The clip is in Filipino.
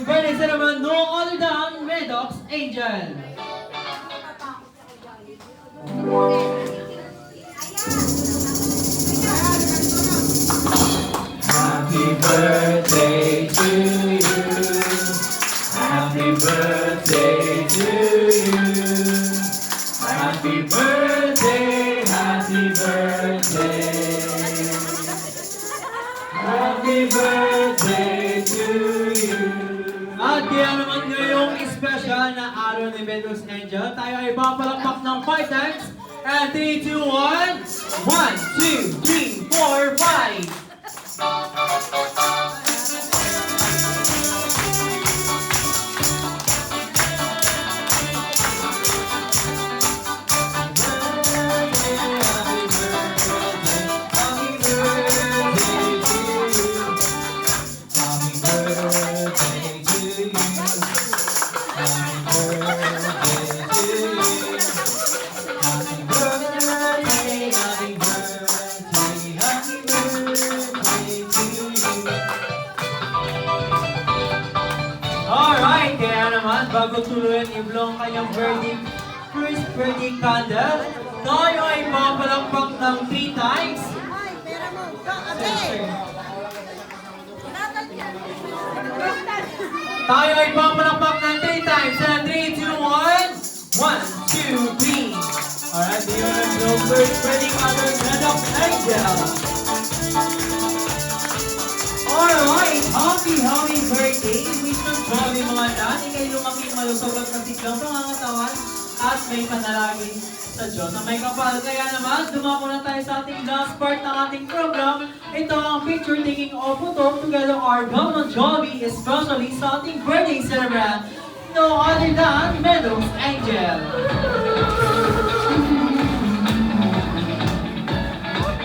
birthday celebrant, no other than Medox Angel. Happy birthday to you. Happy birthday to you. Happy birthday, happy birthday. Happy birthday to you. At kaya naman ngayong special na araw ni Medox Angel, tayo ay papalakpak ng 5 times. And 3, 2, 1. 1, 2, 3, 4, 5. Alright, kaya naman, bago tuluyan i-blow ang kanyang first birthday candle, tayo ay papalakpak ng 3 times. Ay, pera mo. Go, ate. Tayo ay papalakpak ng 3 times. And 3, 2, 1. 1, 2, 3. Alright, do you want to blow first birthday candle? Medox Angel. Alright, happy birthday! Wish ng Joby mga dad, ikay lumaking malusog at kasiglang pangangatawan at may panalangin sa Diyos na may kapal. Kaya naman, dumako na tayo sa ating last part ng ating program. Ito ang picture taking o photo together our Belmont Joby, especially sa ating birthday celebrant, no other than Medox Angel.